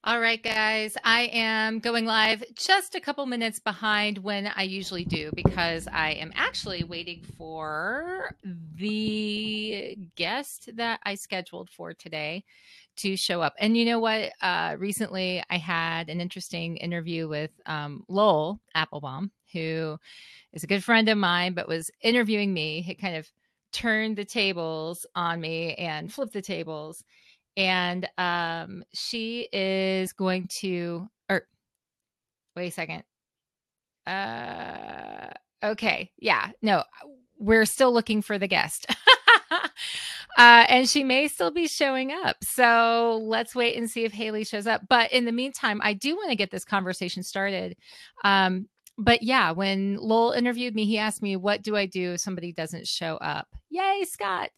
All right, guys, I am going live just a couple minutes behind when I usually do because I am actually waiting for the guest that I scheduled for today to show up. And you know what? Recently, I had an interesting interview with Lowell Applebaum, who is a good friend of mine, but was interviewing me. It kind of turned the tables on me and flipped the tables. And she is going to, or wait a second. Okay. Yeah. No, we're still looking for the guest. And she may still be showing up. So let's wait and see if Hailey shows up. But in the meantime, I do want to get this conversation started. But yeah, when Lowell interviewed me, he asked me, what do I do if somebody doesn't show up? Yay, Scott.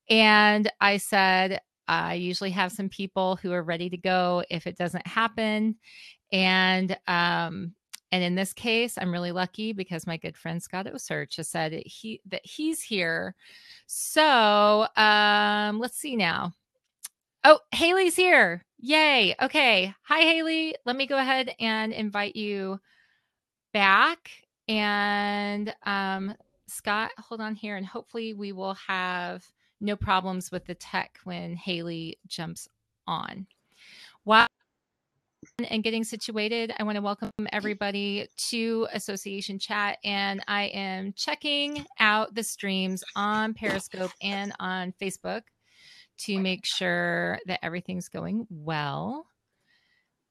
And I said, I usually have some people who are ready to go if it doesn't happen. And in this case, I'm really lucky because my good friend Scott Osert just said that he's here. So let's see now. Oh, Hailey's here. Yay. Okay. Hi, Hailey. Let me go ahead and invite you back. And Scott, hold on here. And hopefully we will have no problems with the tech when Hailey jumps on. While and getting situated, I want to welcome everybody to Association Chat, and I am checking out the streams on Periscope and on Facebook to make sure that everything's going well.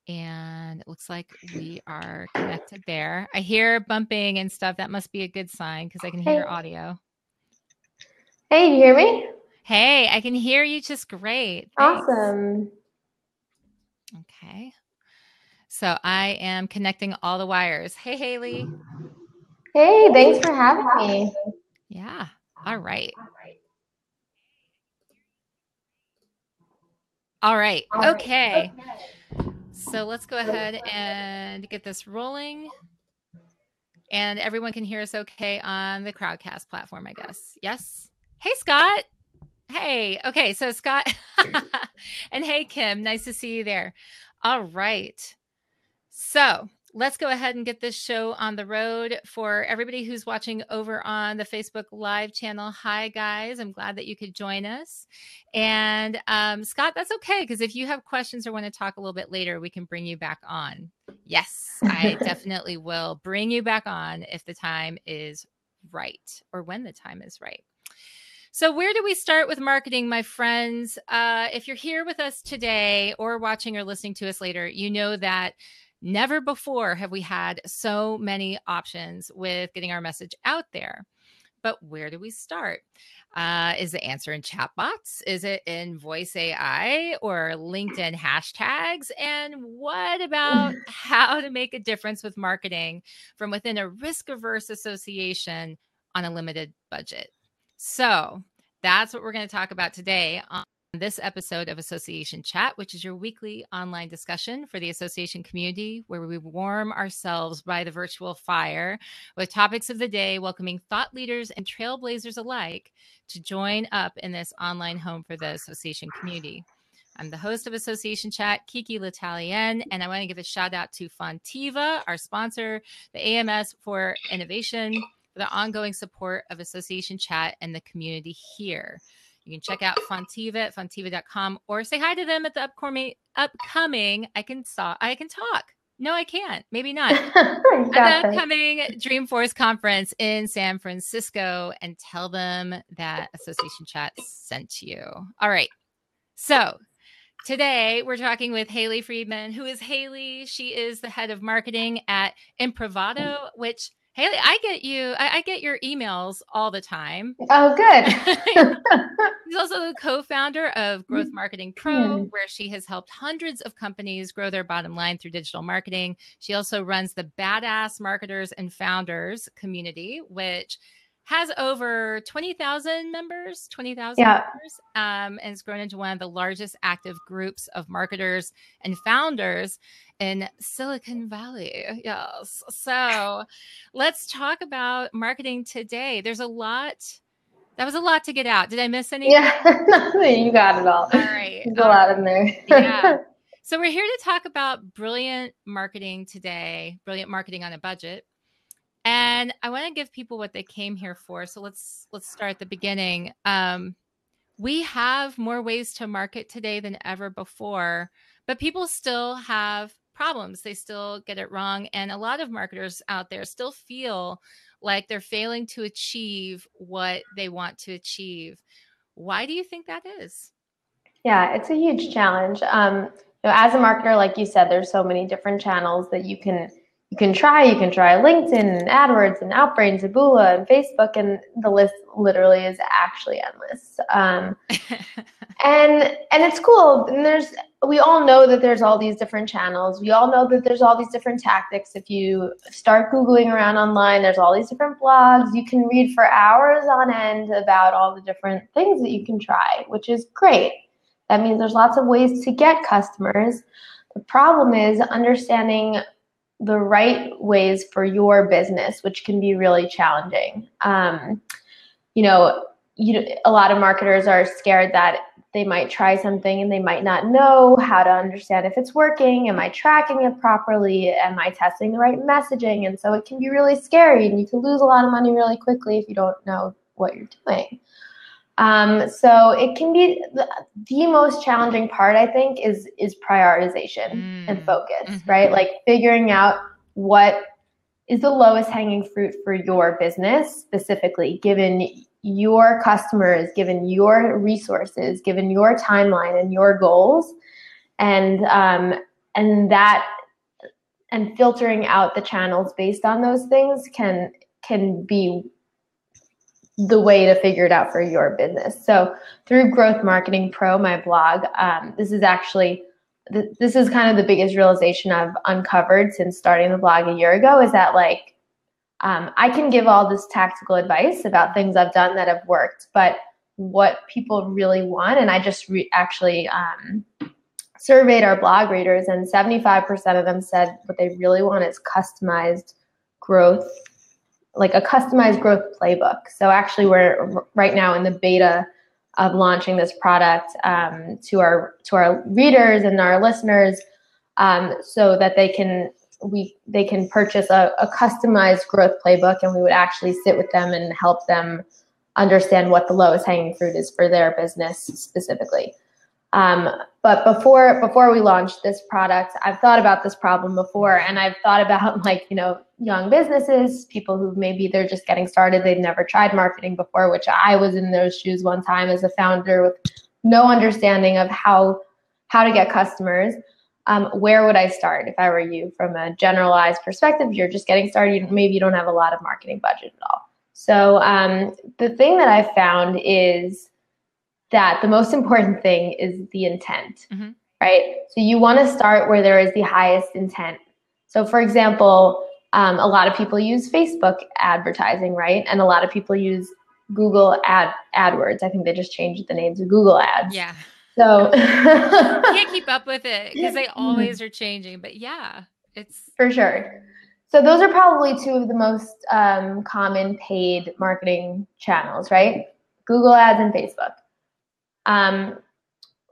And it looks like we are connected there. I hear bumping and stuff. That must be a good sign because I can hear audio. Hey, do you hear me? Hey, I can hear you just great. Thanks. Awesome. Okay. So I am connecting all the wires. Hey, Hailey. Hey, thanks for having me. Yeah. All right. All right. Okay. So let's go ahead and get this rolling. And everyone can hear us okay on the Crowdcast platform, I guess. Yes. Hey, Scott. Hey. Okay. So Scott and hey, Kim. Nice to see you there. All right. So let's go ahead and get this show on the road. For everybody who's watching over on the Facebook Live channel, hi, guys. I'm glad that you could join us. And Scott, that's okay, because if you have questions or want to talk a little bit later, we can bring you back on. Yes, I definitely will bring you back on if the time is right or when the time is right. So where do we start with marketing, my friends? If you're here with us today or watching or listening to us later, you know that never before have we had so many options with getting our message out there. But where do we start? Is the answer in chatbots? Is it in voice AI or LinkedIn hashtags? And what about how to make a difference with marketing from within a risk-averse association on a limited budget? So that's what we're going to talk about today on this episode of Association Chat, which is your weekly online discussion for the association community, where we warm ourselves by the virtual fire with topics of the day, welcoming thought leaders and trailblazers alike to join up in this online home for the association community. I'm the host of Association Chat, KiKi L'Italienne, and I want to give a shout out to Fontiva, our sponsor, the AMS for Innovation, for the ongoing support of Association Chat and the community here. You can check out Fontiva at fontiva.com or say hi to them at the upcoming I can talk. No, I can't. Maybe not. At the upcoming Dreamforce conference in San Francisco, and tell them that Association Chat sent you. All right. So today we're talking with Hailey Friedman. Who is Hailey? She is the head of marketing at Improvato, which Hailey, I get your emails all the time. Oh, good. She's also the co-founder of Growth Marketing Pro, where she has helped hundreds of companies grow their bottom line through digital marketing. She also runs the Badass Marketers and Founders community, which has over 20,000 members, members, and has grown into one of the largest active groups of marketers and founders in Silicon Valley. Yes. So let's talk about marketing today. That was a lot to get out. Did I miss anything? Yeah, you got it all. All right. There's a lot in there. Yeah. So we're here to talk about brilliant marketing today, brilliant marketing on a budget. And I want to give people what they came here for. So let's start at the beginning. We have more ways to market today than ever before, but people still have problems. They still get it wrong. And a lot of marketers out there still feel like they're failing to achieve what they want to achieve. Why do you think that is? Yeah, it's a huge challenge. As a marketer, like you said, there's so many different channels that you can try. You can try LinkedIn and AdWords and Outbrain, Taboola and Facebook, and the list literally is actually endless. And it's cool. And we all know that there's all these different channels. We all know that there's all these different tactics. If you start Googling around online, there's all these different blogs. You can read for hours on end about all the different things that you can try, which is great. That means there's lots of ways to get customers. The problem is understanding the right ways for your business, which can be really challenging. A lot of marketers are scared that they might try something and they might not know how to understand if it's working. Am I tracking it properly? Am I testing the right messaging? And so it can be really scary, and you can lose a lot of money really quickly if you don't know what you're doing. So it can be the most challenging part, I think, is prioritization and focus, right? Like figuring out what is the lowest hanging fruit for your business specifically, given your customers, given your resources, given your timeline and your goals, and filtering out the channels based on those things can be the way to figure it out for your business. So through Growth Marketing Pro, my blog, this is kind of the biggest realization I've uncovered since starting the blog a year ago, is that I can give all this tactical advice about things I've done that have worked, but what people really want, and I just actually surveyed our blog readers, and 75% of them said what they really want is customized growth, like a customized growth playbook. So actually we're right now in the beta of launching this product to our readers and our listeners, so that they can purchase a customized growth playbook, and we would actually sit with them and help them understand what the lowest hanging fruit is for their business specifically. But before we launched this product, I've thought about this problem before, and I've thought about young businesses, people who maybe they're just getting started, they've never tried marketing before, which I was in those shoes one time as a founder with no understanding of how to get customers. Where would I start if I were you? From a generalized perspective, you're just getting started, maybe you don't have a lot of marketing budget at all. So the thing that I've found is that the most important thing is the intent, right? So you want to start where there is the highest intent. So for example, a lot of people use Facebook advertising, right? And a lot of people use Google AdWords. I think they just changed the name to Google Ads. Yeah. So can't keep up with it because they always are changing. But yeah, it's for sure. So those are probably two of the most common paid marketing channels, right? Google Ads and Facebook.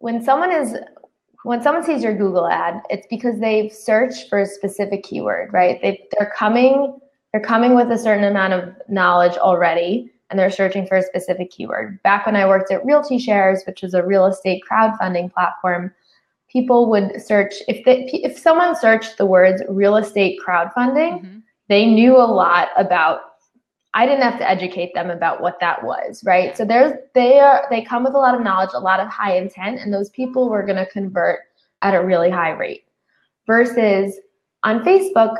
When someone sees your Google ad, it's because they've searched for a specific keyword, right? They're coming with a certain amount of knowledge already, and they're searching for a specific keyword. Back when I worked at Realty Shares, which is a real estate crowdfunding platform, people would search, if someone searched the words real estate crowdfunding, they knew a lot about. I didn't have to educate them about what that was, right? So they come with a lot of knowledge, a lot of high intent, and those people were going to convert at a really high rate. Versus on Facebook,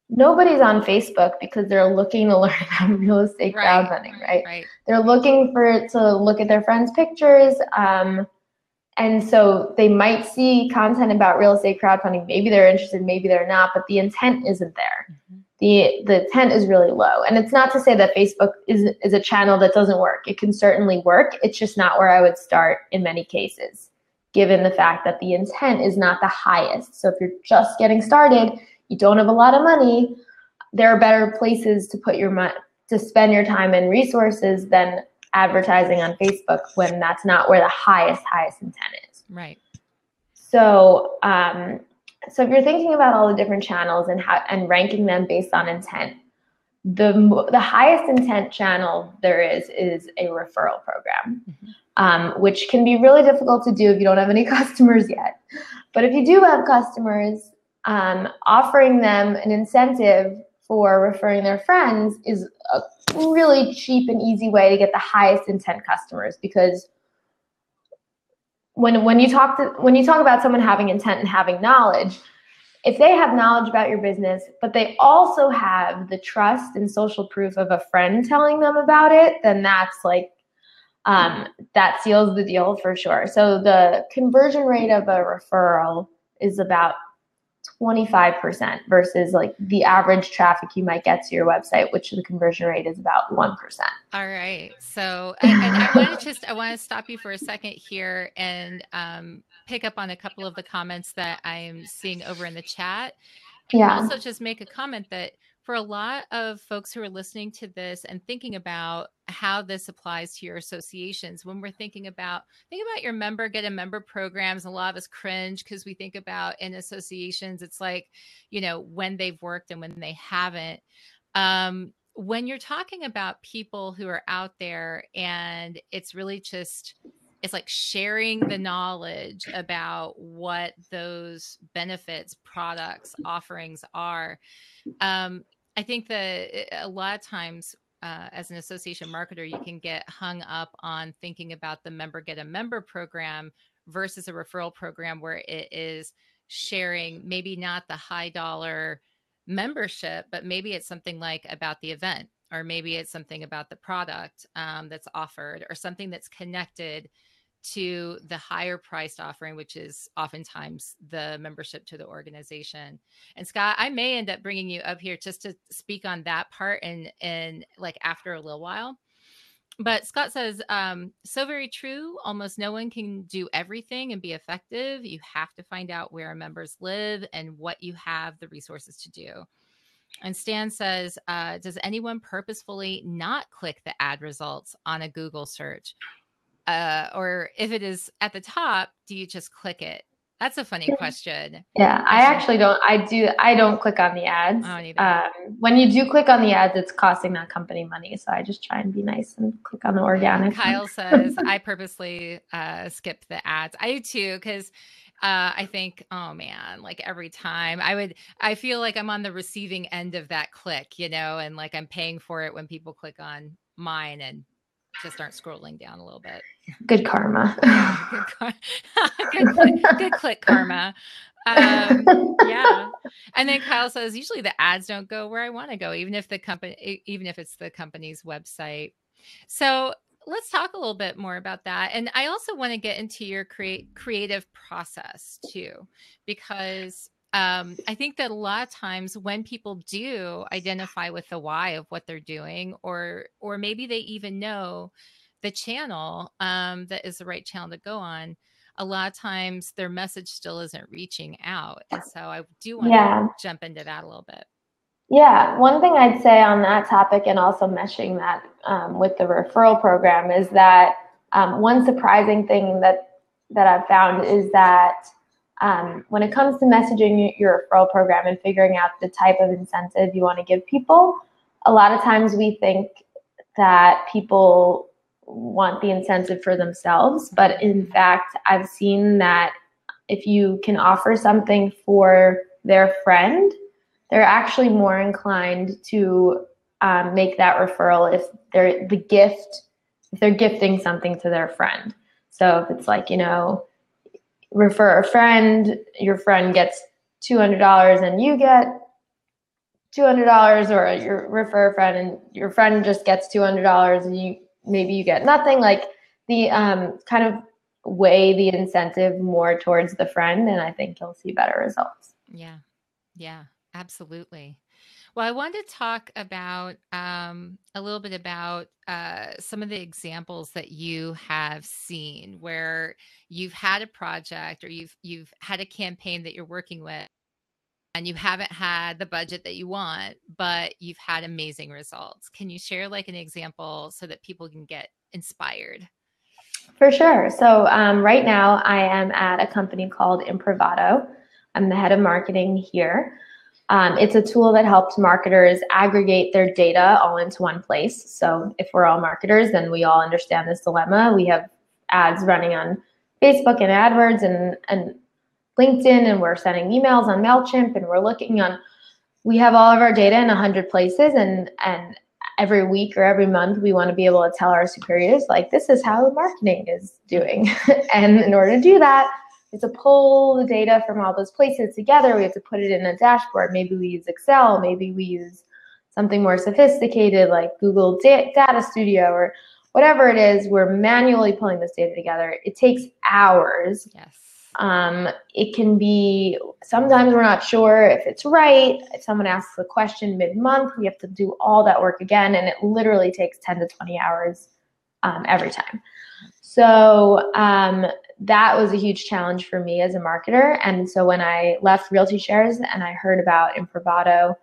nobody's on Facebook because they're looking to learn about real estate crowdfunding, right? They're looking to look at their friends' pictures, and so they might see content about real estate crowdfunding. Maybe they're interested, maybe they're not, but the intent isn't there. The intent is really low. And it's not to say that Facebook is a channel that doesn't work. It can certainly work. It's just not where I would start in many cases, given the fact that the intent is not the highest. So if you're just getting started, you don't have a lot of money, there are better places to spend your time and resources than advertising on Facebook when that's not where the highest intent is. Right. So, so if you're thinking about all the different channels and ranking them based on intent, the highest intent channel there is a referral program, which can be really difficult to do if you don't have any customers yet. But if you do have customers, offering them an incentive for referring their friends is a really cheap and easy way to get the highest intent customers, because when you talk about someone having intent and having knowledge, if they have knowledge about your business, but they also have the trust and social proof of a friend telling them about it, then that's like, that seals the deal for sure. So the conversion rate of a referral is about 25% versus like the average traffic you might get to your website, which the conversion rate is about 1%. All right. So, and I want to stop you for a second here and pick up on a couple of the comments that I'm seeing over in the chat. Yeah. Also just make a comment that for a lot of folks who are listening to this and thinking about how this applies to your associations, when we're think about your member, get a member programs, a lot of us cringe because we think about in associations, it's like, you know, when they've worked and when they haven't. When you're talking about people who are out there and it's really just, it's like sharing the knowledge about what those benefits, products, offerings are. I think that a lot of times as an association marketer, you can get hung up on thinking about the member get a member program versus a referral program where it is sharing maybe not the high dollar membership, but maybe it's something like about the event, or maybe it's something about the product that's offered, or something that's connected to the higher priced offering, which is oftentimes the membership to the organization. And Scott, I may end up bringing you up here just to speak on that part and like after a little while. But Scott says, so very true. Almost no one can do everything and be effective. You have to find out where our members live and what you have the resources to do. And Stan says, does anyone purposefully not click the ad results on a Google search? Or if it is at the top, do you just click it? That's a funny question. Yeah, I actually don't. I don't click on the ads. When you do click on the ads, it's costing that company money. So I just try and be nice and click on the organic. Kyle says, I purposely skip the ads. I do too, because I think, oh man, like every time I feel like I'm on the receiving end of that click, you know, and like I'm paying for it when people click on mine and just start scrolling down a little bit. Good karma. Good click karma. Yeah. And then Kyle says, usually the ads don't go where I want to go, even if it's the company's website. So let's talk a little bit more about that. And I also want to get into your creative process too, because I think that a lot of times when people do identify with the why of what they're doing, or maybe they even know the channel that is the right channel to go on, a lot of times their message still isn't reaching out. And so I do want to jump into that a little bit. Yeah, one thing I'd say on that topic, and also meshing that with the referral program, is that one surprising thing that I've found is that when it comes to messaging your referral program and figuring out the type of incentive you want to give people, a lot of times we think that people want the incentive for themselves. But in fact, I've seen that if you can offer something for their friend, they're actually more inclined to make that referral if they're gifting something to their friend. So if it's like, you know, refer a friend, your friend gets $200 and you get $200, or you refer a friend and your friend just gets $200 and maybe you get nothing. Like the kind of weigh the incentive more towards the friend, and I think you'll see better results. Yeah, absolutely. Well, I wanted to talk about a little bit about some of the examples that you have seen where you've had a project or you've had a campaign that you're working with and you haven't had the budget that you want, but you've had amazing results. Can you share like an example so that people can get inspired? For sure. So right now I am at a company called Improvato. I'm the head of marketing here. It's a tool that helps marketers aggregate their data all into one place. So if we're all marketers, then we all understand this dilemma. We have ads running on Facebook and AdWords and LinkedIn, and we're sending emails on MailChimp, and we have all of our data in 100 places, and every week or every month, we want to be able to tell our superiors, like, this is how marketing is doing. And in order to do that, we have to pull the data from all those places together. We have to put it in a dashboard. Maybe we use Excel. Maybe we use something more sophisticated like Google Data Studio or whatever it is. We're manually pulling this data together. It takes hours. Yes. It can be, sometimes we're not sure if it's right. If someone asks a question mid-month, we have to do all that work again, and it literally takes 10 to 20 hours every time. So that was a huge challenge for me as a marketer. And so when I left Realty Shares and I heard about Improvato,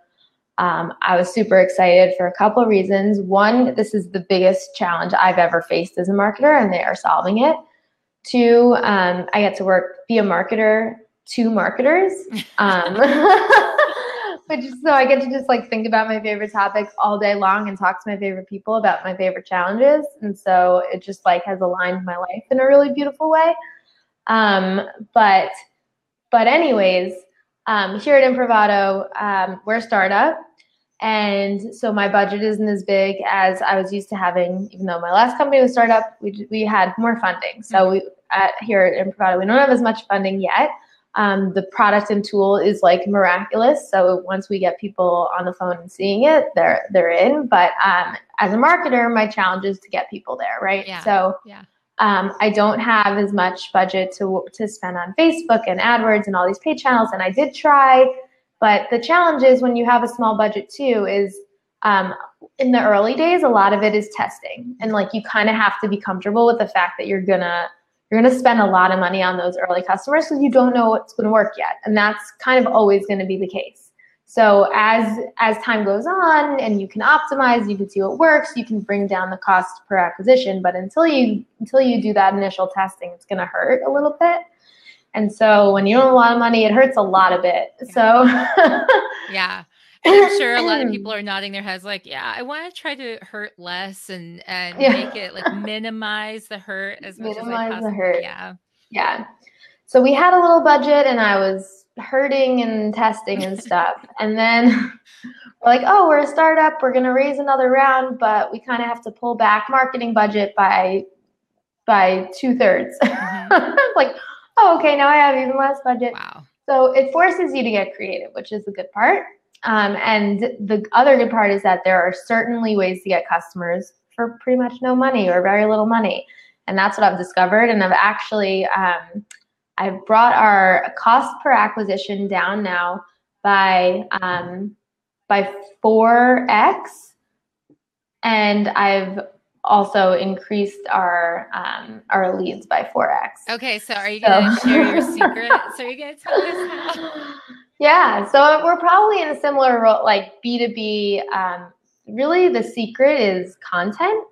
I was super excited for a couple of reasons. One, this is the biggest challenge I've ever faced as a marketer, and they are solving it. Two, I get to be a marketer to marketers, which is, so I get to just like think about my favorite topics all day long and talk to my favorite people about my favorite challenges. And so it just like has aligned my life in a really beautiful way. But anyways, here at Improvato, we're a startup. And so my budget isn't as big as I was used to having, even though my last company was a startup, we had more funding. So here at Improvato, we don't have as much funding yet. The product and tool is like miraculous. So once we get people on the phone and seeing it, they're in. But as a marketer, my challenge is to get people there, right? Yeah. So yeah. I don't have as much budget to spend on Facebook and AdWords and all these paid channels. And I did try. But the challenge is when you have a small budget too is in the early days, a lot of it is testing. And like you kind of have to be comfortable with the fact that you're gonna spend a lot of money on those early customers because you don't know what's gonna work yet. And that's kind of always gonna be the case. So as time goes on and you can optimize, you can see what works, you can bring down the cost per acquisition. But until you do that initial testing, it's gonna hurt a little bit. And so when you don't have a lot of money, it hurts a lot of it. So yeah. And I'm sure a lot of people are nodding their heads like, yeah, I want to try to hurt less and make it like minimize the hurt as much as I possibly. The hurt. Yeah. Yeah. So we had a little budget and I was hurting and testing and stuff. And then we're like, oh, we're a startup. We're going to raise another round, but we kind of have to pull back marketing budget by 2/3. Like, oh, okay, now I have even less budget. Wow. So it forces you to get creative, which is the good part. And the other good part is that there are certainly ways to get customers for pretty much no money or very little money. And that's what I've discovered. And I've actually, I've brought our cost per acquisition down now by 4x. And I've also increased our leads by 4x. Okay, so are you going to share your secrets? Are you going to tell us how? Yeah, so we're probably in a similar role, like B2B. Really, the secret is content.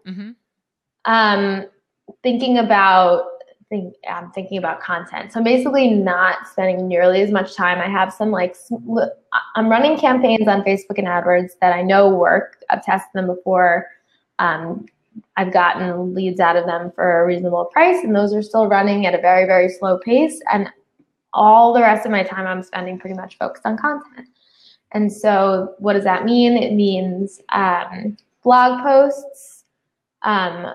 I'm thinking about content. So basically, not spending nearly as much time. I have some I'm running campaigns on Facebook and AdWords that I know work. I've tested them before. I've gotten leads out of them for a reasonable price, and those are still running at a very, very slow pace. And all the rest of my time I'm spending pretty much focused on content. And so what does that mean? It means blog posts, podcast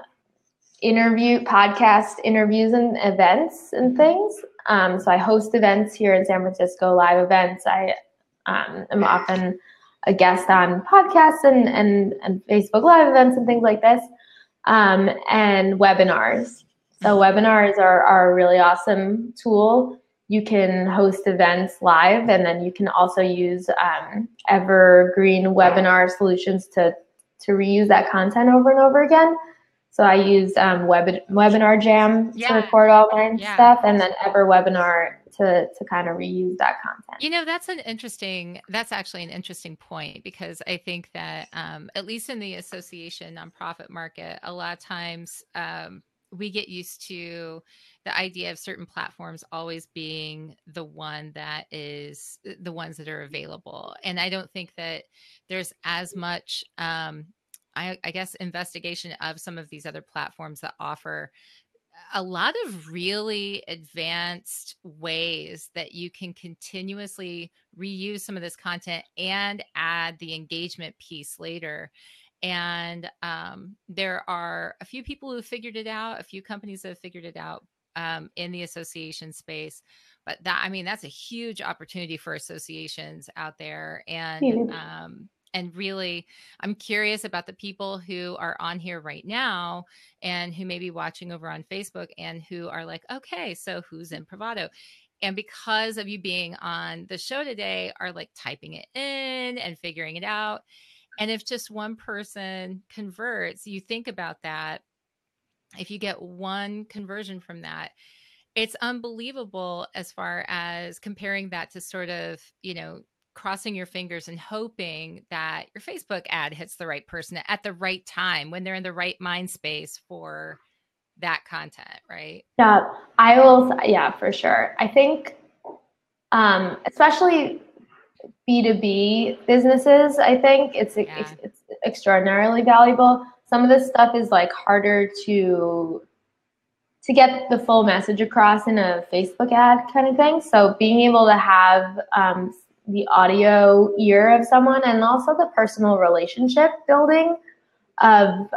interviews and events and things. So I host events here in San Francisco, live events. I am often a guest on podcasts and Facebook live events and things like this. And webinars. So webinars are a really awesome tool. You can host events live, and then you can also use evergreen webinar solutions to reuse that content over and over again. So I use Webinar Jam to record all my stuff, and then EverWebinar to kind of reuse that content. You know, that's actually an interesting point, because I think that at least in the association nonprofit market, a lot of times we get used to the idea of certain platforms always being the one that is the ones that are available. And I don't think that there's as much, I guess, investigation of some of these other platforms that offer a lot of really advanced ways that you can continuously reuse some of this content and add the engagement piece later. And there are a few people who have figured it out, a few companies that have figured it out in the association space. But that, I mean, that's a huge opportunity for associations out there. And really, I'm curious about the people who are on here right now and who may be watching over on Facebook and who are like, okay, so who's in Bravado? And because of you being on the show today, are like typing it in and figuring it out. And if just one person converts, you think about that. If you get one conversion from that, it's unbelievable as far as comparing that to sort of, you know, crossing your fingers and hoping that your Facebook ad hits the right person at the right time when they're in the right mind space for that content, right? Yeah, yeah, for sure. I think, especially B2B businesses, I think it's extraordinarily valuable. Some of this stuff is like harder to get the full message across in a Facebook ad kind of thing. So being able to have the audio ear of someone and also the personal relationship building of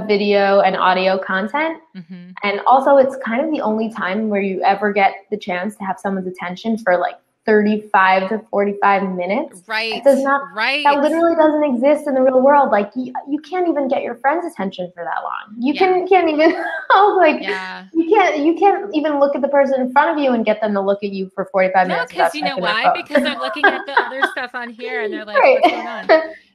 video and audio content. Mm-hmm. And also it's kind of the only time where you ever get the chance to have someone's attention for like 35 to 45 minutes. Right. That literally doesn't exist in the real world. Like you can't even get your friend's attention for that long. You can't even, you can't even look at the person in front of you and get them to look at you for 45 minutes. No, because you know why? Because they're looking at the other stuff on here and they're like, what's going on?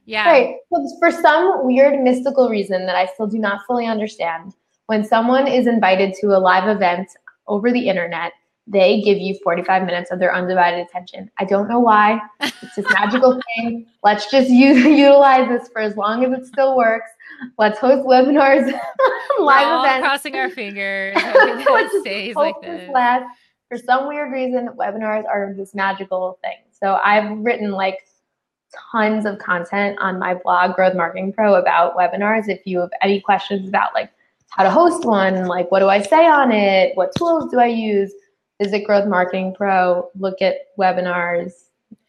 Yeah. Right. So for some weird mystical reason that I still do not fully understand, when someone is invited to a live event over the internet, they give you 45 minutes of their undivided attention. I don't know why. It's this magical thing. Let's just utilize this for as long as it still works. Let's host webinars, live events. Crossing our fingers. It stays like this. For some weird reason, webinars are this magical thing. So I've written like tons of content on my blog, Growth Marketing Pro, about webinars. If you have any questions about like how to host one, like what do I say on it, what tools do I use, visit Growth Marketing Pro, look at webinars,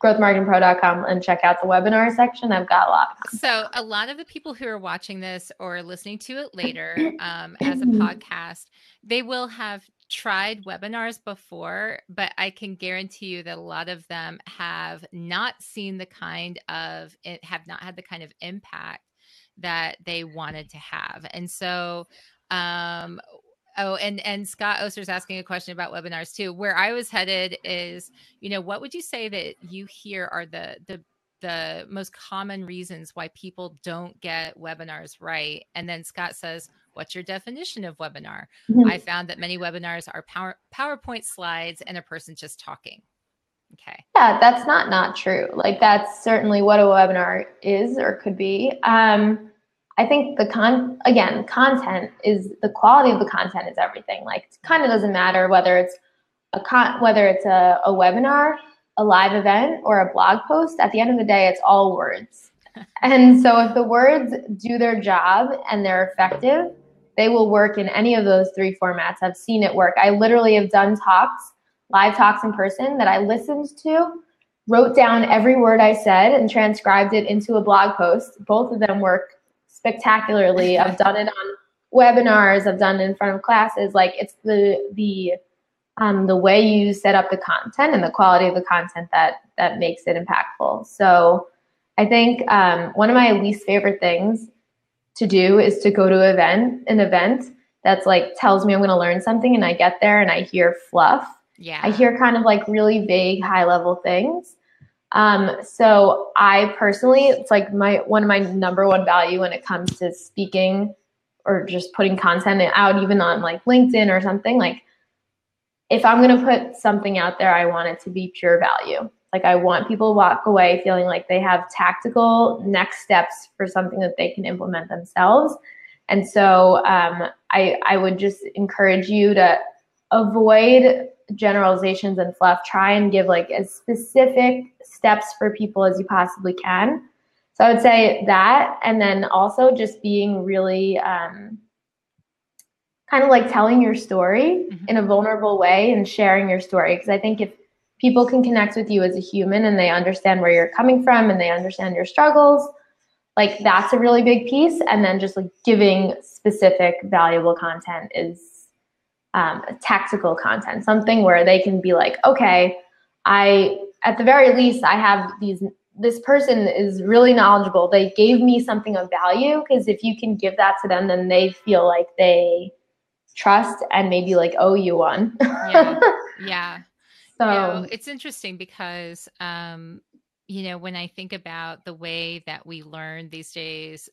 growthmarketingpro.com, and check out the webinar section. I've got a lot. So a lot of the people who are watching this or listening to it later as a podcast, they will have tried webinars before, but I can guarantee you that a lot of them have not seen have not had the kind of impact that they wanted to have. And so, and Scott Oster's asking a question about webinars too. Where I was headed is, you know, what would you say that you hear are the most common reasons why people don't get webinars right? And then Scott says, what's your definition of webinar? I found that many webinars are PowerPoint slides and a person just talking. Okay. Yeah, that's not true. Like that's certainly what a webinar is or could be. I think content is the quality of the content is everything. Like it kind of doesn't matter whether it's a webinar, a live event, or a blog post. At the end of the day, it's all words. And so if the words do their job and they're effective, they will work in any of those three formats. I've seen it work. I literally have done live talks in person that I listened to, wrote down every word I said, and transcribed it into a blog post. Both of them work spectacularly. I've done it on webinars. I've done it in front of classes. Like it's the way you set up the content and the quality of the content that makes it impactful. So I think one of my least favorite things to do is to go to an event that's like tells me I'm going to learn something, and I get there and I hear fluff. Yeah. I hear kind of like really vague, high level things. So I personally, it's like one of my number one value when it comes to speaking or just putting content out, even on like LinkedIn or something. Like if I'm going to put something out there, I want it to be pure value. Like I want people to walk away feeling like they have tactical next steps for something that they can implement themselves. And so I would just encourage you to avoid generalizations and fluff. Try and give like as specific steps for people as you possibly can. So I would say that, and then also just being really kind of like telling your story in a vulnerable way and sharing your story. Because I think if people can connect with you as a human and they understand where you're coming from and they understand your struggles, like that's a really big piece. And then just like giving specific valuable content is tactical content, something where they can be like, okay, at the very least, I have this person is really knowledgeable. They gave me something of value, because if you can give that to them, then they feel like they trust and maybe like owe you one. Yeah. So it's interesting because, when I think about the way that we learn these days,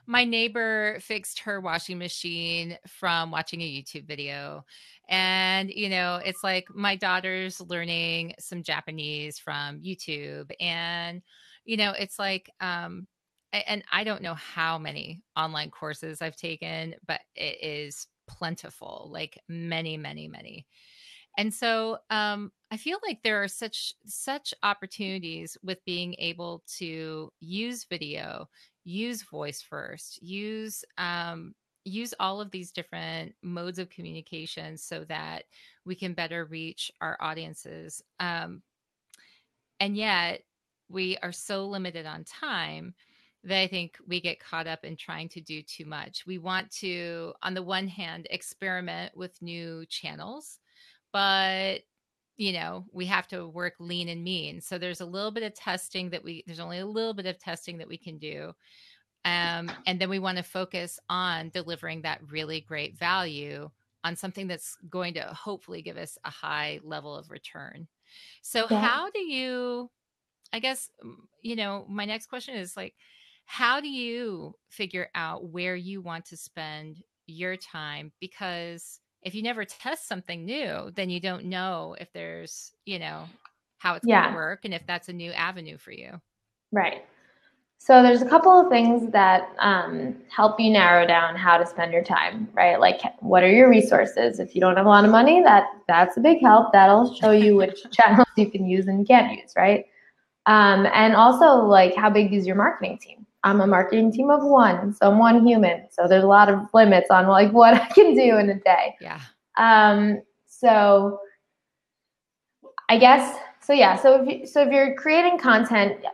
my neighbor fixed her washing machine from watching a YouTube video. And, it's like my daughter's learning some Japanese from YouTube. And, it's like, and I don't know how many online courses I've taken, but it is plentiful, like many, many, many. And so I feel like there are such opportunities with being able to use video, use voice first, use all of these different modes of communication so that we can better reach our audiences. And yet we are so limited on time that I think we get caught up in trying to do too much. We want to, on the one hand, experiment with new channels, but we have to work lean and mean. So there's a little bit of testing there's only a little bit of testing that we can do. And then we want to focus on delivering that really great value on something that's going to hopefully give us a high level of return. So how do you, I guess, my next question is like, how do you figure out where you want to spend your time? Because if you never test something new, then you don't know if there's, how it's going to work and if that's a new avenue for you. Right. So there's a couple of things that help you narrow down how to spend your time, right? Like, what are your resources? If you don't have a lot of money, that's a big help. That'll show you which channels you can use and can't use, right? And also, like, how big is your marketing team? I'm a marketing team of one, so I'm one human. So there's a lot of limits on like what I can do in a day. Yeah. So I guess, so yeah. So if you're creating content,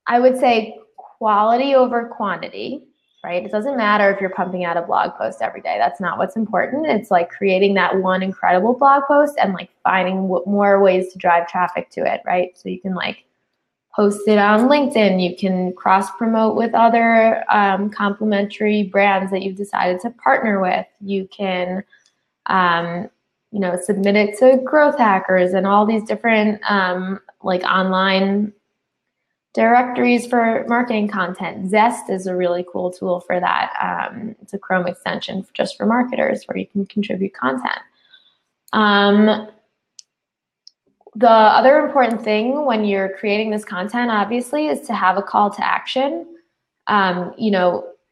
I would say quality over quantity, right? It doesn't matter if you're pumping out a blog post every day. That's not what's important. It's like creating that one incredible blog post and like finding more ways to drive traffic to it, right? So you can like post it on LinkedIn. You can cross promote with other complementary brands that you've decided to partner with. You can, submit it to growth hackers and all these different like online directories for marketing content. Zest is a really cool tool for that. It's a Chrome extension just for marketers where you can contribute content. The other important thing when you're creating this content, obviously, is to have a call to action.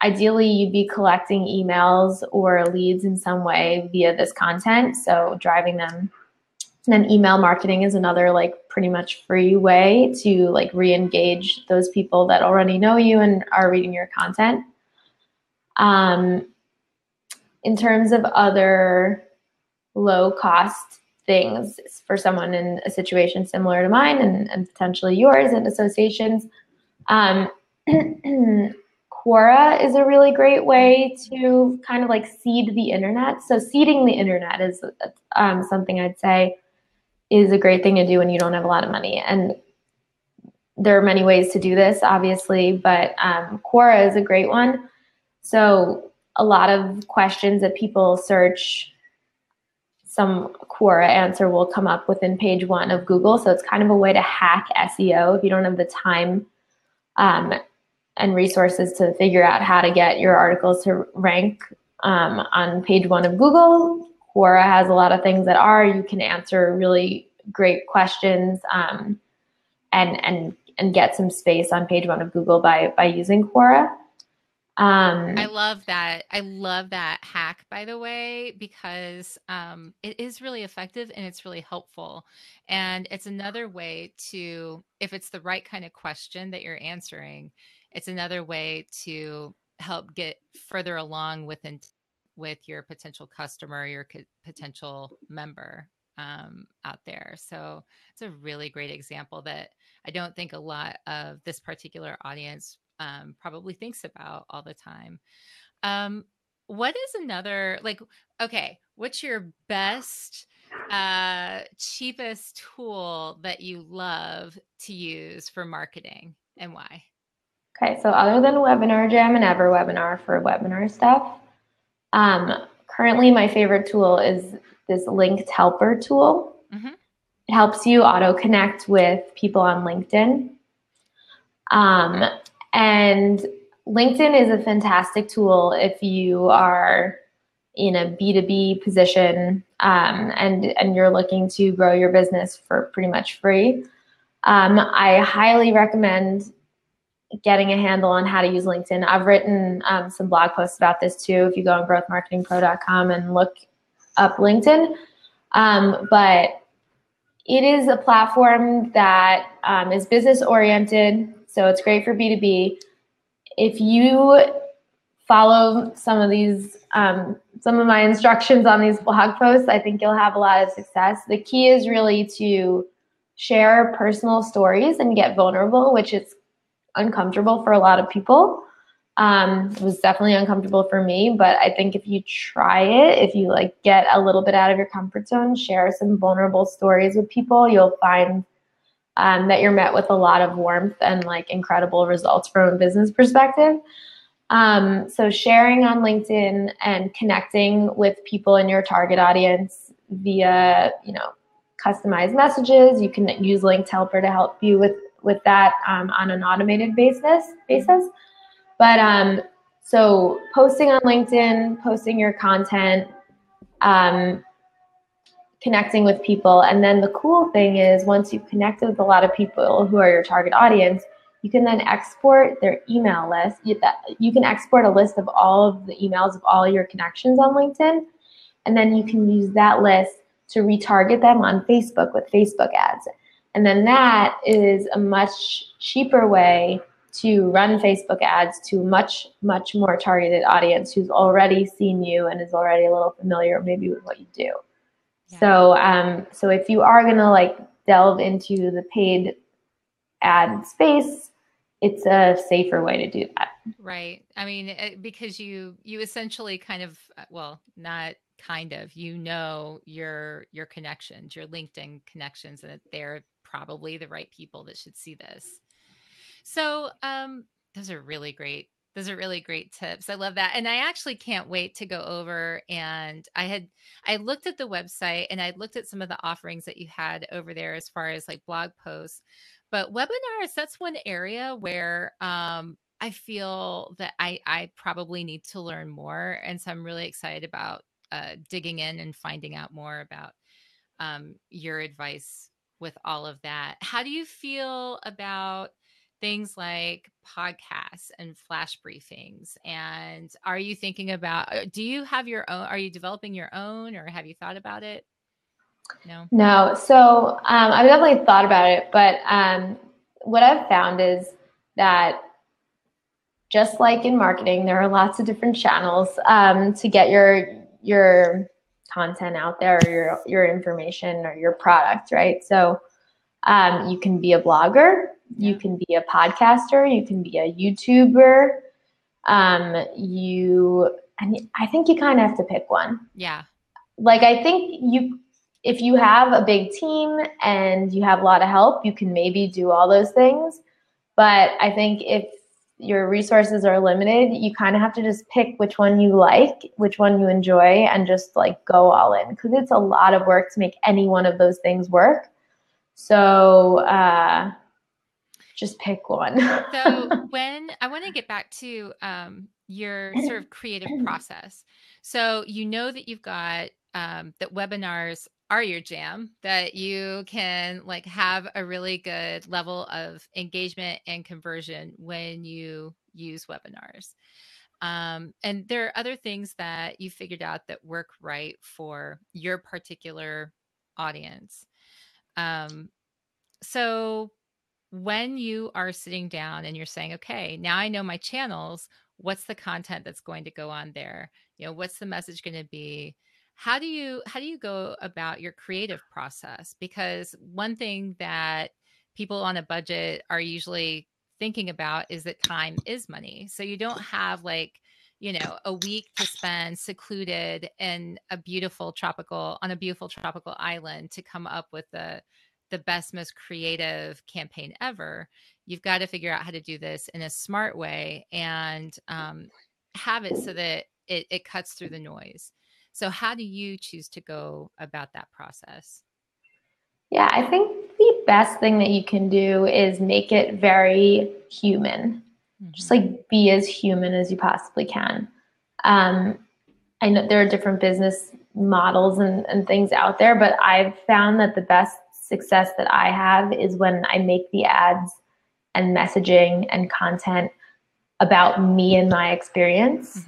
Ideally, you'd be collecting emails or leads in some way via this content, so driving them. And then email marketing is another like pretty much free way to like re-engage those people that already know you and are reading your content. In terms of other low-cost things for someone in a situation similar to mine and potentially yours and associations, Quora is a really great way to kind of like seed the internet. So seeding the internet is something I'd say is a great thing to do when you don't have a lot of money. And there are many ways to do this, obviously, but Quora is a great one. So a lot of questions that people search, some Quora answer will come up within page 1 of Google. So it's kind of a way to hack SEO if you don't have the time and resources to figure out how to get your articles to rank on page 1 of Google. Quora has a lot of things that are. You can answer really great questions and get some space on page 1 of Google by using Quora. I love that. I love that hack, by the way, because it is really effective and it's really helpful. And it's another way to, if it's the right kind of question that you're answering, it's another way to help get further along with your potential customer, your potential member out there. So it's a really great example that I don't think a lot of this particular audience probably thinks about all the time. Um, what is another, like, okay, what's your best, cheapest tool that you love to use for marketing and why? Okay, so other than Webinar Jam and EverWebinar for webinar stuff, currently my favorite tool is this linked helper tool. Mm-hmm. It helps you auto connect with people on LinkedIn. And LinkedIn is a fantastic tool if you are in a B2B position and you're looking to grow your business for pretty much free. I highly recommend getting a handle on how to use LinkedIn. I've written some blog posts about this too. If you go on growthmarketingpro.com and look up LinkedIn. But it is a platform that is business oriented, so it's great for B2B. If you follow some of my instructions on these blog posts, I think you'll have a lot of success. The key is really to share personal stories and get vulnerable, which is uncomfortable for a lot of people. It was definitely uncomfortable for me, but I think if you try it, if you like get a little bit out of your comfort zone, share some vulnerable stories with people, you'll find that you're met with a lot of warmth and like incredible results from a business perspective. So sharing on LinkedIn and connecting with people in your target audience via, customized messages. You can use Linked Helper to help you with that on an automated basis. But so posting on LinkedIn, posting your content, connecting with people. And then the cool thing is once you've connected with a lot of people who are your target audience, you can then export their email list. You can export a list of all of the emails of all your connections on LinkedIn. And then you can use that list to retarget them on Facebook with Facebook ads. And then that is a much cheaper way to run Facebook ads to a much, much more targeted audience who's already seen you and is already a little familiar maybe with what you do. Yeah. So if you are gonna like delve into the paid ad space, it's a safer way to do that. Right. I mean, because you essentially kind of, well, not kind of, your connections, your LinkedIn connections, and that they're probably the right people that should see this. So, those are really great. Those are really great tips. I love that. And I actually can't wait to go over, and I looked at the website and I looked at some of the offerings that you had over there as far as like blog posts, but webinars, that's one area where I feel that I probably need to learn more. And so I'm really excited about digging in and finding out more about your advice with all of that. How do you feel about things like podcasts and flash briefings? And are you thinking about, do you have your own, are you developing your own, or have you thought about it? No. So I've definitely thought about it, but what I've found is that just like in marketing, there are lots of different channels to get your content out there, or your information or your product, right? So you can be a blogger, you can be a podcaster, you can be a YouTuber. I think you kind of have to pick one. Yeah. Like I think if you have a big team and you have a lot of help, you can maybe do all those things. But I think if your resources are limited, you kind of have to just pick which one you like, which one you enjoy, and just like go all in, because it's a lot of work to make any one of those things work. So just pick one. So when I want to get back to your sort of creative process. So you know that you've got that webinars are your jam, that you can like have a really good level of engagement and conversion when you use webinars. And there are other things that you figured out that work right for your particular audience. So when you are sitting down and you're saying, okay, now I know my channels, what's the content that's going to go on there? What's the message going to be? How do you go about your creative process? Because one thing that people on a budget are usually thinking about is that time is money. So you don't have like, a week to spend secluded in a beautiful tropical island to come up with the best, most creative campaign ever. You've got to figure out how to do this in a smart way and have it so that it cuts through the noise. So how do you choose to go about that process? Yeah, I think the best thing that you can do is make it very human. Just like be as human as you possibly can. I know there are different business models and things out there, but I've found that the best success that I have is when I make the ads and messaging and content about me and my experience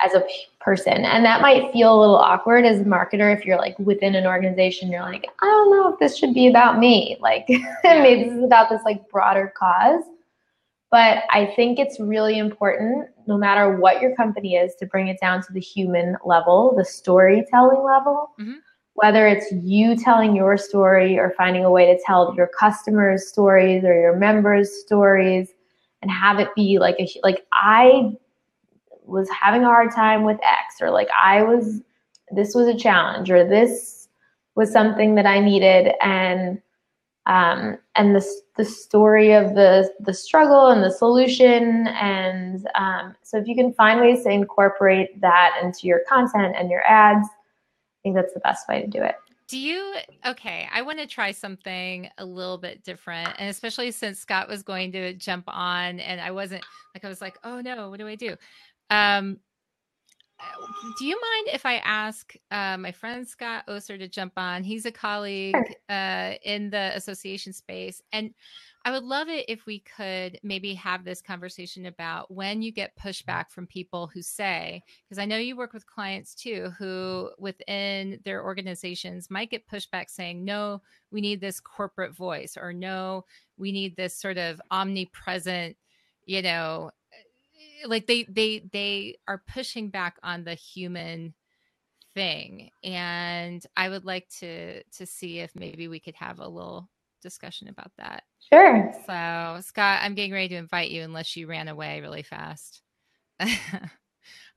as a person. And that might feel a little awkward as a marketer if you're like within an organization, you're like, I don't know if this should be about me. Like maybe this is about this like broader cause. But I think it's really important, no matter what your company is, to bring it down to the human level, the storytelling level. Whether it's you telling your story or finding a way to tell your customers' stories or your members' stories, and have it be like I was having a hard time with X, or like this was a challenge, or this was something that I needed, and the story of the struggle and the solution. And so if you can find ways to incorporate that into your content and your ads, I think that's the best way to do it. Okay, I want to try something a little bit different. And especially since Scott was going to jump on and I was like, oh no, what do I do? Do you mind if I ask my friend Scott Oser to jump on? He's a colleague in the association space. And I would love it if we could maybe have this conversation about when you get pushback from people who say, because I know you work with clients too, who within their organizations might get pushback saying, no, we need this corporate voice, or no, we need this sort of omnipresent, like they are pushing back on the human thing. And I would like to see if maybe we could have a little discussion about that. Sure. So Scott, I'm getting ready to invite you unless you ran away really fast.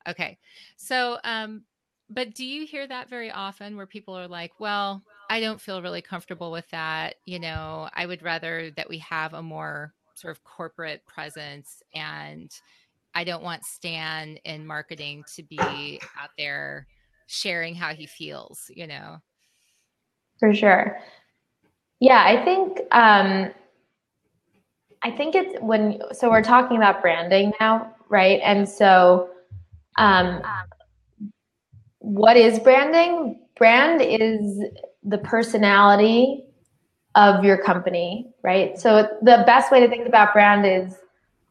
Okay. So but do you hear that very often where people are like, well, I don't feel really comfortable with that, I would rather that we have a more sort of corporate presence, and I don't want Stan in marketing to be out there sharing how he feels, For sure. Yeah, I think it's so we're talking about branding now, right? And so what is branding? Brand is the personality of your company, right? So the best way to think about brand is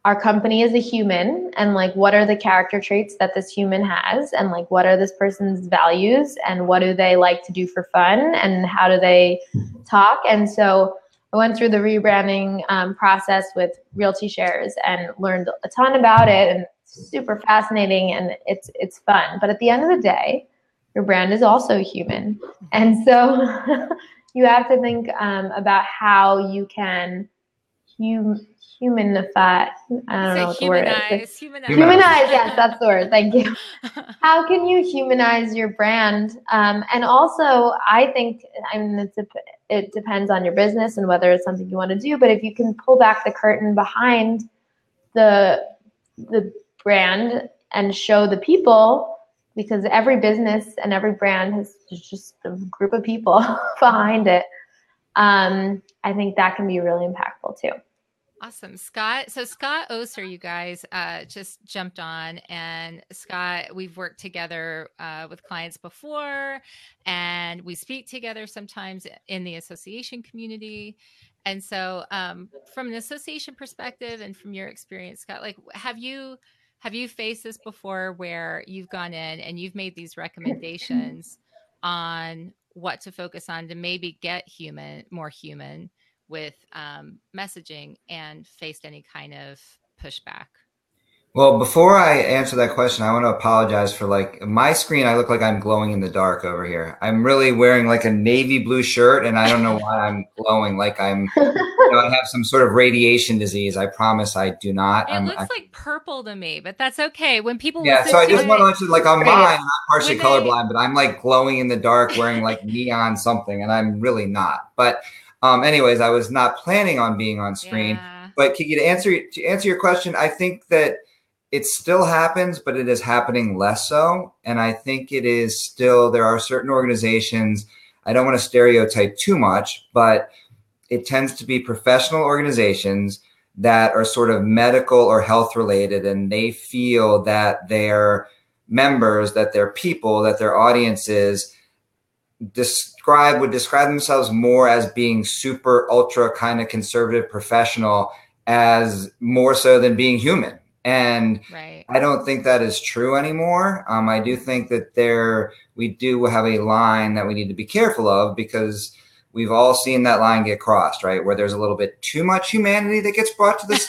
our company is a human, and like what are the character traits that this human has, and like what are this person's values, and what do they like to do for fun, and how do they talk. And so I went through the rebranding process with Realty Shares and learned a ton about it, and it's super fascinating, and it's fun. But at the end of the day, your brand is also human. And so you have to think about how you can humanify. I don't know what the word is. Humanize, yes, that's the word. Thank you. How can you humanize your brand? And also, I think, it depends on your business and whether it's something you want to do. But if you can pull back the curtain behind the brand and show the people, because every business and every brand has just a group of people behind it. I think that can be really impactful too. Awesome. Scott. So Scott Oser, you guys just jumped on, and Scott, we've worked together with clients before, and we speak together sometimes in the association community. And so from an association perspective and from your experience, Scott, like have you Have you faced this before where you've gone in and you've made these recommendations on what to focus on to maybe get more human with messaging and faced any kind of pushback? Well, before I answer that question, I want to apologize for like my screen. I look like I'm glowing in the dark over here. I'm really wearing like a navy blue shirt, and I don't know why I'm glowing like I have some sort of radiation disease. I promise I do not. It looks like purple to me, but that's okay. When people listen so I just want to let you, like on mine, I'm partially colorblind, but I'm like glowing in the dark wearing like neon something, and I'm really not. But anyways, I was not planning on being on screen. Yeah. But KiKi, to answer your question, I think that it still happens, but it is happening less so. And I think it is still, there are certain organizations, I don't want to stereotype too much, but it tends to be professional organizations that are sort of medical or health related. And they feel that their members, that their people, that their audiences would describe themselves more as being super ultra kind of conservative professional, as more so than being human. And right. I don't think that is true anymore. I do think that we do have a line that we need to be careful of, because we've all seen that line get crossed, right? Where there's a little bit too much humanity that gets brought to this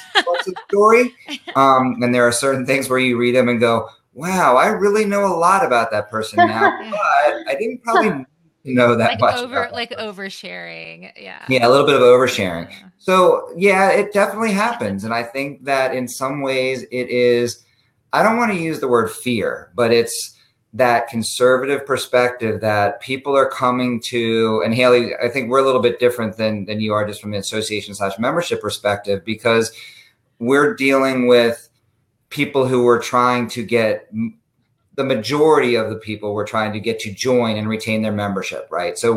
story. And there are certain things where you read them and go, wow, I really know a lot about that person now, but I didn't probably know that much. Oversharing. Yeah. Yeah, a little bit of oversharing. Yeah. So yeah, it definitely happens. And I think that in some ways it is, I don't want to use the word fear, but it's that conservative perspective that people are coming to. And Hailey, I think we're a little bit different than you are, just from the association/membership perspective, because we're dealing with people who are trying to get, the majority of the people we're trying to get to join and retain their membership, right? So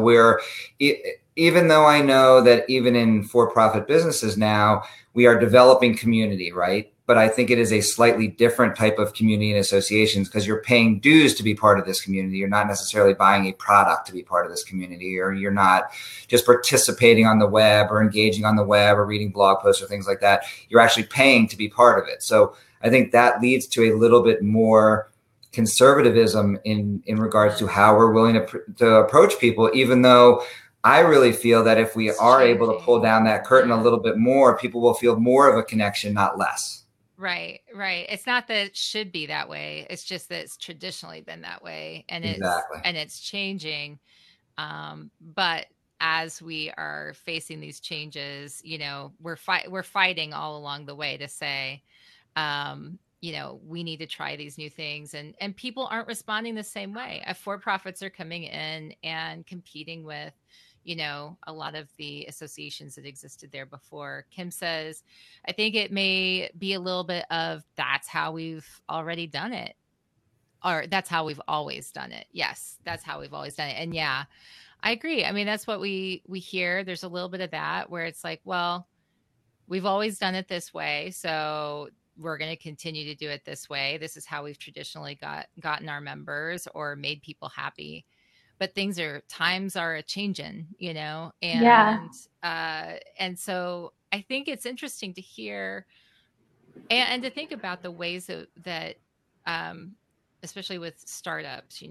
even though I know that even in for-profit businesses now, we are developing community, right? But I think it is a slightly different type of community and associations, because you're paying dues to be part of this community. You're not necessarily buying a product to be part of this community, or you're not just participating on the web or engaging on the web or reading blog posts or things like that. You're actually paying to be part of it. So I think that leads to a little bit more conservatism in regards to how we're willing to approach people, even though I really feel that if we are able to pull down that curtain a little bit more, people will feel more of a connection, not less. Right. It's not that it should be that way. It's just that it's traditionally been that way, and it's changing. But as we are facing these changes, we're fighting all along the way to say, we need to try these new things, and people aren't responding the same way. For-profits are coming in and competing with, a lot of the associations that existed there before. Kim says, I think it may be a little bit of, that's how we've already done it, or that's how we've always done it. Yes, that's how we've always done it. And yeah, I agree. I mean, that's what we hear. There's a little bit of that where it's like, well, we've always done it this way, so we're going to continue to do it this way. This is how we've traditionally gotten our members or made people happy. But times are a changing, and yeah. And so I think it's interesting to hear and to think about the ways that especially with startups,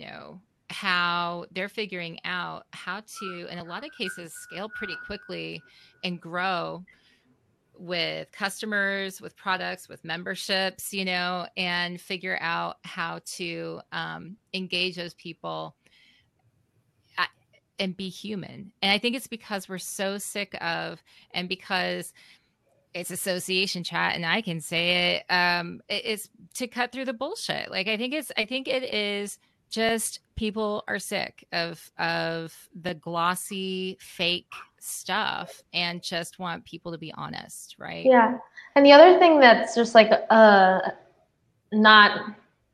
how they're figuring out how to, in a lot of cases, scale pretty quickly and grow with customers, with products, with memberships, and figure out how to engage those people and be human. And I think it's because we're so sick of, and because it's association chat and I can say it, it's to cut through the bullshit. Like, I think it is just, people are sick of the glossy fake stuff and just want people to be honest, right? Yeah. And the other thing that's just like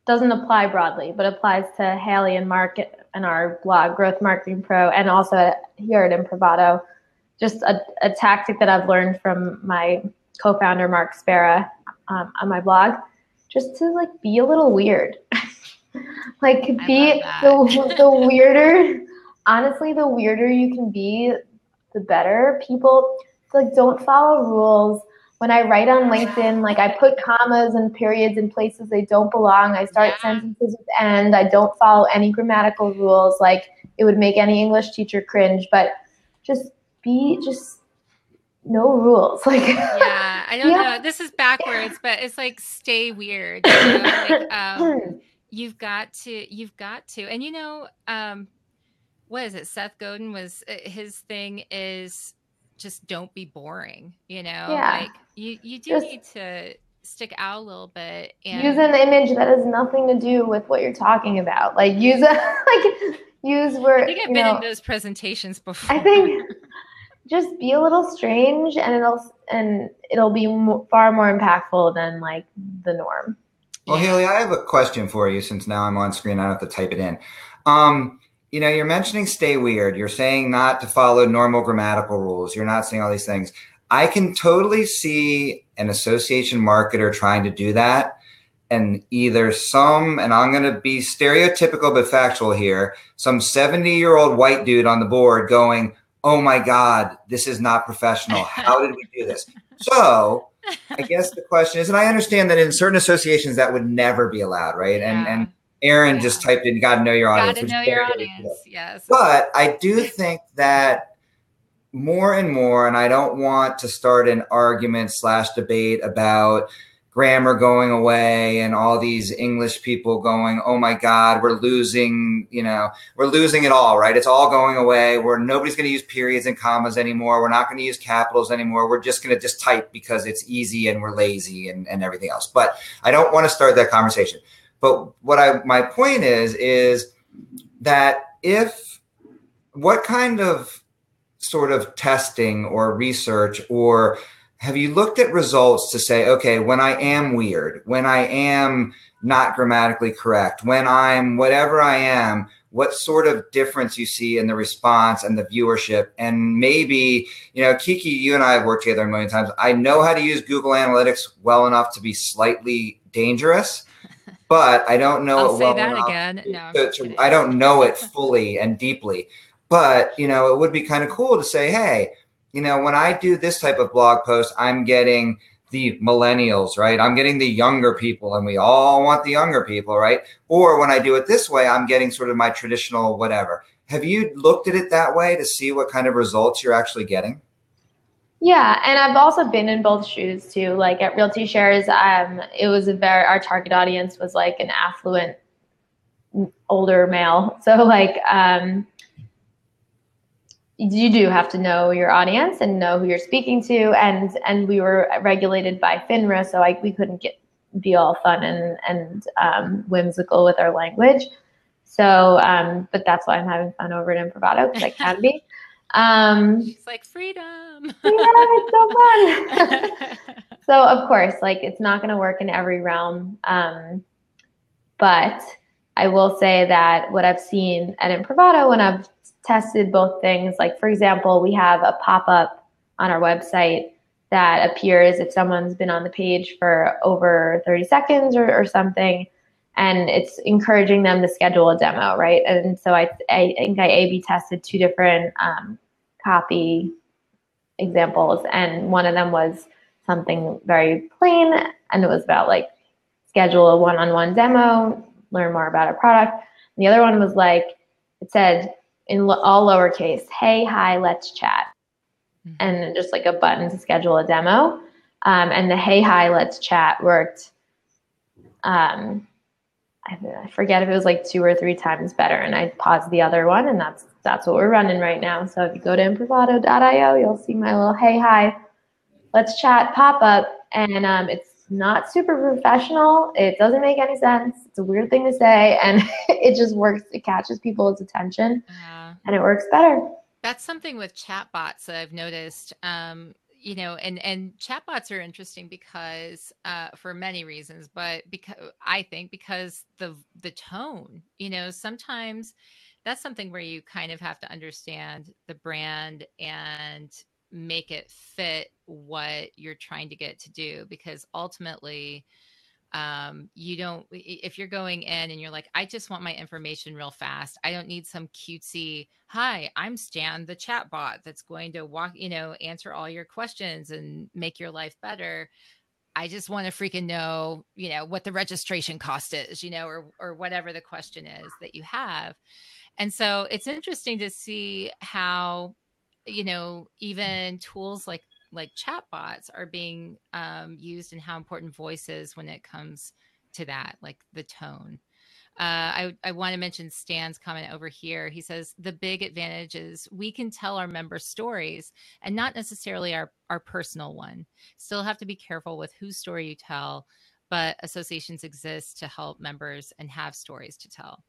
doesn't apply broadly, but applies to Hailey and Mark and our blog, Growth Marketing Pro, and also here at Improvato, just a tactic that I've learned from my co-founder, Mark Spera, on my blog, just to like be a little weird. Like, be the weirder, honestly, the weirder you can be, the better. People like don't follow rules. when I write on LinkedIn, like I put commas and periods in places they don't belong. I start sentences with "and." I don't follow any grammatical rules. Like it would make any English teacher cringe, but just no rules. Like I don't know. This is backwards, but it's like stay weird. You know? Like you've got to. And you know, what is it? Seth Godin was his thing is just don't be boring. You know, like you do need to stick out a little bit and use an image that has nothing to do with what you're talking about. Like use where I think I've been in those presentations before. I think just be a little strange, and it'll be far more impactful than like the norm. Well, Hailey, I have a question for you since now I'm on screen. I don't have to type it in. You know, you're mentioning stay weird. You're saying not to follow normal grammatical rules. You're not saying all these things. I can totally see an association marketer trying to do that. And either and I'm going to be stereotypical but factual here, some 70-year-old white dude on the board going, "Oh my God, this is not professional. How did we do this?" So I guess the question is, and I understand that in certain associations that would never be allowed, right? And Aaron just typed in, "Got to know your audience." Got to know your audience, yes. But I do think that more and more, and I don't want to start an argument / debate about grammar going away and all these English people going, "Oh my God, we're losing it all," right? It's all going away. Nobody's going to use periods and commas anymore. We're not going to use capitals anymore. We're just going to just type because it's easy and we're lazy and everything else. But I don't want to start that conversation. But my point is that what kind of sort of testing or research, or have you looked at results to say, okay, when I am weird, when I am not grammatically correct, when I'm whatever I am, what sort of difference you see in the response and the viewership? And maybe, KiKi, you and I have worked together a million times. I know how to use Google Analytics well enough to be slightly dangerous, but I don't know it well enough. Again. No, I don't know it fully and deeply. But, it would be kind of cool to say, hey, when I do this type of blog post, I'm getting the millennials, right? I'm getting the younger people, and we all want the younger people, right? Or when I do it this way, I'm getting sort of my traditional whatever. Have you looked at it that way to see what kind of results you're actually getting? Yeah, and I've also been in both shoes too. Like at Realty Shares, it was our target audience was like an affluent older male. So like, you do have to know your audience and know who you're speaking to, and we were regulated by FINRA, so we couldn't be all fun and whimsical with our language. So, but that's why I'm having fun over at Improvato, because I can be. It's like freedom. Yeah, it's so fun. So of course, like it's not going to work in every realm, but I will say that what I've seen at Improvato when I've tested both things, like for example, we have a pop-up on our website that appears if someone's been on the page for over 30 seconds or something, and it's encouraging them to schedule a demo, right? And so I think I A/B tested two different copy examples, and one of them was something very plain, and it was about like schedule a one-on-one demo, learn more about our product. And the other one was like, it said in all lowercase, "Hey, hi, let's chat." And just like a button to schedule a demo. And the "Hey, hi, let's chat" worked. I forget if it was like 2 or 3 times better. And I paused the other one, and that's what we're running right now. So if you go to improvato.io, you'll see my little "Hey, hi, let's chat" pop up. And it's not super professional. It doesn't make any sense. It's a weird thing to say, and it just works. It catches people's attention, and it works better. That's something with chatbots that I've noticed. And chatbots are interesting because for many reasons, but because the tone, sometimes that's something where you kind of have to understand the brand and make it fit what you're trying to get to do, because ultimately You don't, if you're going in and you're like, I just want my information real fast. I don't need some cutesy, hi, I'm Stan, the chat bot that's going to walk, answer all your questions and make your life better. I just want to freaking know, what the registration cost is, or whatever the question is that you have. And so it's interesting to see how, even tools like chatbots are being used, and how important voice is when it comes to that, like the tone. I want to mention Stan's comment over here. He says, the big advantage is we can tell our members stories and not necessarily our personal one. Still have to be careful with whose story you tell, but associations exist to help members and have stories to tell.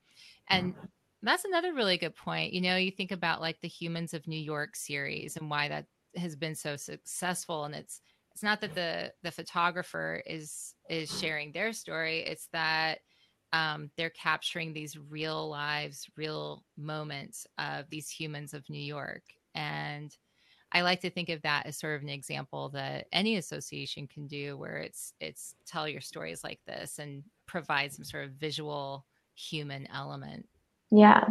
And that's another really good point. You think about like the Humans of New York series and why that has been so successful. And it's not that the photographer is sharing their story. It's that they're capturing these real lives, real moments of these humans of New York. And I like to think of that as sort of an example that any association can do, where it's tell your stories like this and provide some sort of visual human element. Yeah.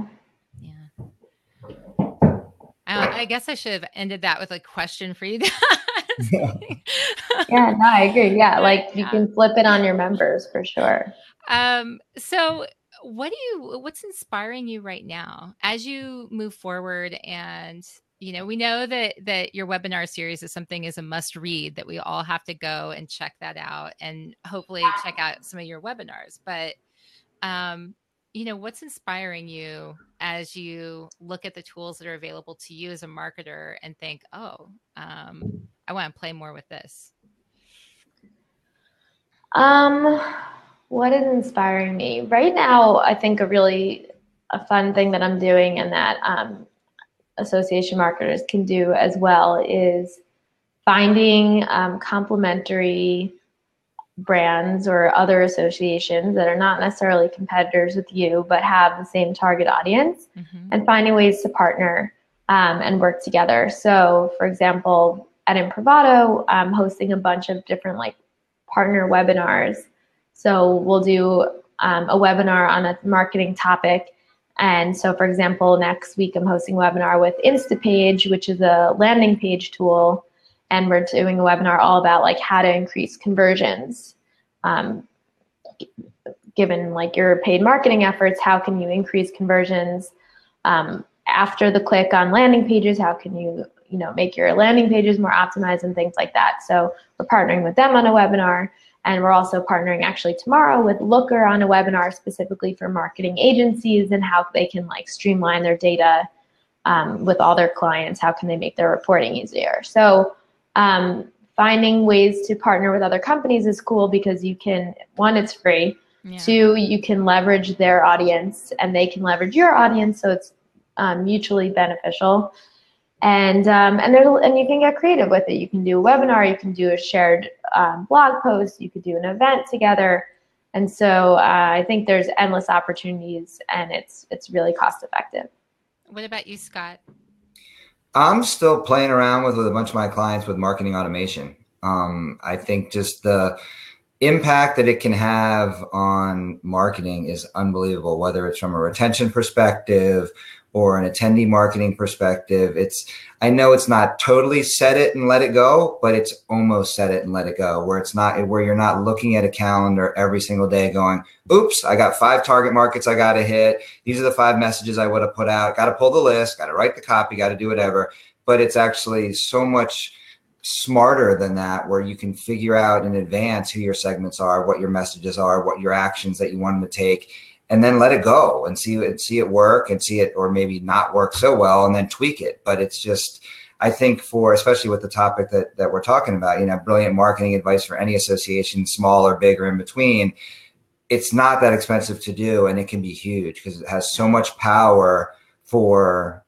I guess I should have ended that with a question for you guys. Yeah, no, I agree. Yeah, like you can flip it on your members for sure. So what's inspiring you right now as you move forward? And we know that your webinar series is a must read, that we all have to go and check that out, and hopefully check out some of your webinars. But what's inspiring you as you look at the tools that are available to you as a marketer and think, oh, I want to play more with this? What is inspiring me right now? I think a fun thing that I'm doing, and that association marketers can do as well, is finding complementary brands or other associations that are not necessarily competitors with you, but have the same target audience, and finding ways to partner and work together. So, for example, at Improvato, I'm hosting a bunch of different partner webinars. So we'll do a webinar on a marketing topic. And so, for example, next week I'm hosting a webinar with Instapage, which is a landing page tool. And we're doing a webinar all about how to increase conversions. Given your paid marketing efforts, how can you increase conversions after the click on landing pages? How can you make your landing pages more optimized and things like that? So we're partnering with them on a webinar, and we're also partnering actually tomorrow with Looker on a webinar specifically for marketing agencies and how they can streamline their data with all their clients. How can they make their reporting easier? So finding ways to partner with other companies is cool, because you can, one, it's free. Yeah. Two, you can leverage their audience and they can leverage your audience, so it's mutually beneficial. And you can get creative with it. You can do a webinar, you can do a shared blog post, you could do an event together. And so I think there's endless opportunities, and it's really cost effective. What about you, Scott? I'm still playing around with a bunch of my clients with marketing automation. I think just the impact that it can have on marketing is unbelievable, whether it's from a retention perspective or an attendee marketing perspective. I know it's not totally set it and let it go, but it's almost set it and let it go, where you're not looking at a calendar every single day going, oops, I got 5 target markets I got to hit. These are the 5 messages I would have put out. Got to pull the list, got to write the copy, got to do whatever. But it's actually so much smarter than that, where you can figure out in advance who your segments are, what your messages are, what your actions that you want them to take, and then let it go and see it work, and see it or maybe not work so well, and then tweak it. But it's just, I think especially with the topic that we're talking about, brilliant marketing advice for any association, small or big or in between, it's not that expensive to do, and it can be huge because it has so much power for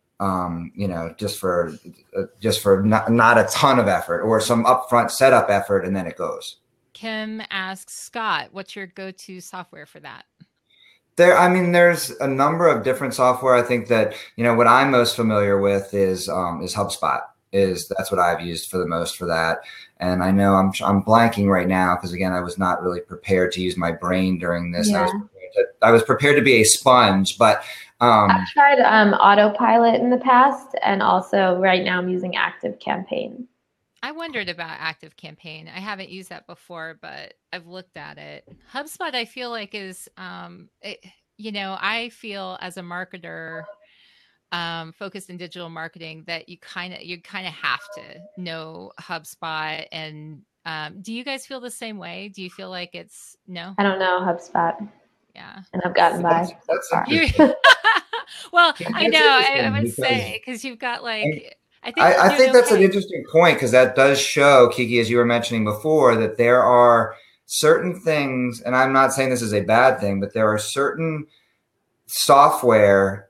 just for not a ton of effort or some upfront setup effort, and then it goes. Kim asks, Scott, what's your go-to software for that? There's a number of different software. I think that, what I'm most familiar with is HubSpot. that's what I've used for the most for that. And I know I'm blanking right now because again, I was not really prepared to use my brain during this. Yeah. I was prepared to be a sponge, but I've tried autopilot in the past, and also right now I'm using Active Campaign. I wondered about Active Campaign. I haven't used that before, but I've looked at it. HubSpot, I feel like is, I feel as a marketer, focused in digital marketing, that you kind of have to know HubSpot. And do you guys feel the same way? Do you feel like it's no? I don't know HubSpot. Yeah, and I've gotten by. That's well, I know. I would say because you've got like. I think that's an interesting point because that does show, KiKi, as you were mentioning before, that there are certain things, and I'm not saying this is a bad thing, but there are certain softwares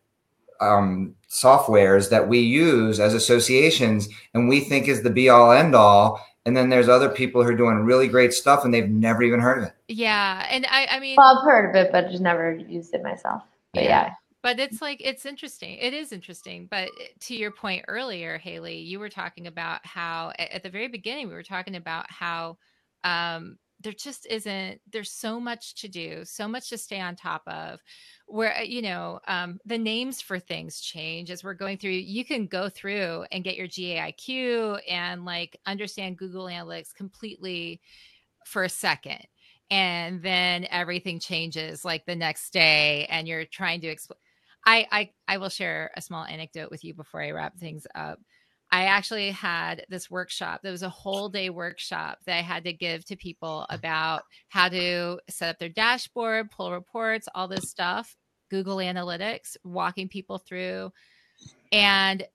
that we use as associations and we think is the be all end all. And then there's other people who are doing really great stuff and they've never even heard of it. Yeah. And I mean, well, I've heard of it, but just never used it myself. But yeah. But it's like, it's interesting. It is interesting. But to your point earlier, Hailey, you were talking about how at the very beginning, we were talking about how there just isn't, there's so much to do, so much to stay on top of, where, the names for things change as we're going through. You can go through and get your GAIQ and like understand Google Analytics completely for a second. And then everything changes like the next day and you're trying to explain. I will share a small anecdote with you before I wrap things up. I actually had this workshop. There was a whole day workshop that I had to give to people about how to set up their dashboard, pull reports, all this stuff, Google Analytics, walking people through. And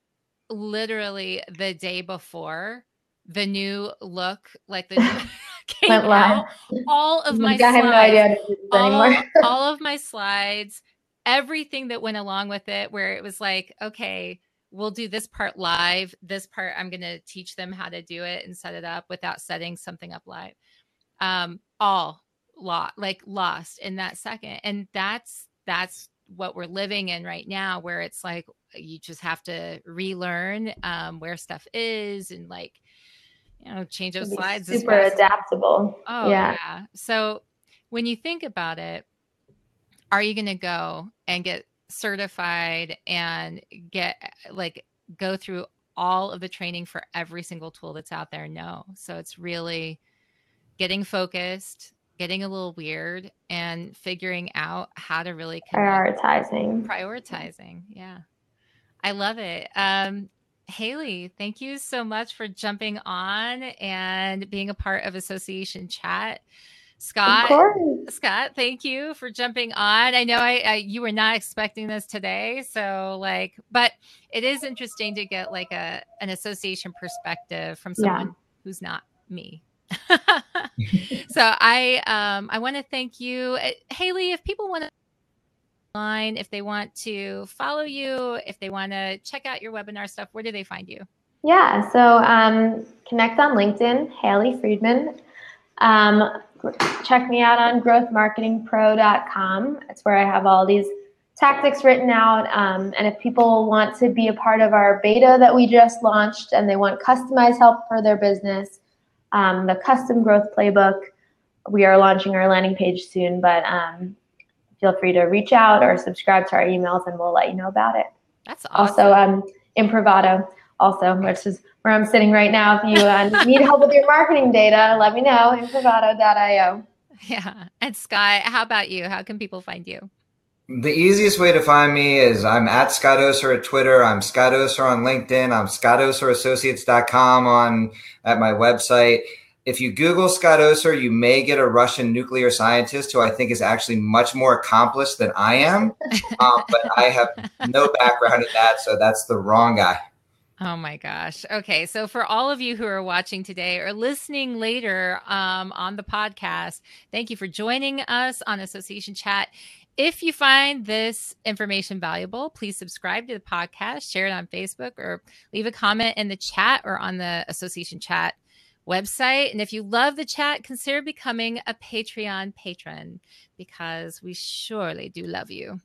literally the day before, the new look, like the new came out, all of my slides, I have no idea how to do this anymore. all of my slides, everything that went along with it, where it was like, okay, we'll do this part live. This part, I'm going to teach them how to do it and set it up without setting something up live. Lost in that second. And that's what we're living in right now, where it's like, you just have to relearn where stuff is and like, change those slides. Super adaptable. Oh yeah. So when you think about it, are you going to go and get certified and go through all of the training for every single tool that's out there? No. So it's really getting focused, getting a little weird, and figuring out how to really prioritizing. Yeah. I love it. Hailey, thank you so much for jumping on and being a part of Association Chat. Scott, thank you for jumping on. I know you were not expecting this today, so but it is interesting to get like an association perspective from someone who's not me. So I want to thank you, Hailey. If people want to online, if they want to follow you, if they want to check out your webinar stuff, where do they find you? Yeah, so connect on LinkedIn, Hailey Friedman. Check me out on growthmarketingpro.com. It's where I have all these tactics written out. And if people want to be a part of our beta that we just launched and they want customized help for their business, the custom growth playbook, we are launching our landing page soon, but feel free to reach out or subscribe to our emails and we'll let you know about it. That's awesome. Also, Improvato, also, which is where I'm sitting right now. If you need help with your marketing data, let me know, improvato.io. Yeah. And Scott, how about you? How can people find you? The easiest way to find me is I'm at Scott Oser at Twitter. I'm Scott Oser on LinkedIn. I'm scottoserassociates.com at my website. If you Google Scott Oser, you may get a Russian nuclear scientist who I think is actually much more accomplished than I am. But I have no background in that, so that's the wrong guy. Oh my gosh. Okay. So for all of you who are watching today or listening later on the podcast, thank you for joining us on Association Chat. If you find this information valuable, please subscribe to the podcast, share it on Facebook, or leave a comment in the chat or on the Association Chat website. And if you love the chat, consider becoming a Patreon patron, because we surely do love you.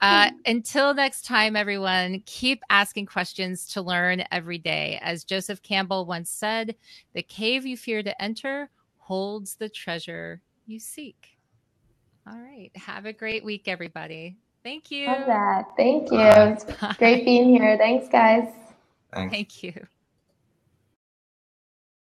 Until next time, everyone, keep asking questions to learn every day. As Joseph Campbell once said, the cave you fear to enter holds the treasure you seek. All right. Have a great week, everybody. Thank you. Love that. Thank you. It's great being here. Thanks, guys. Thanks. Thank you.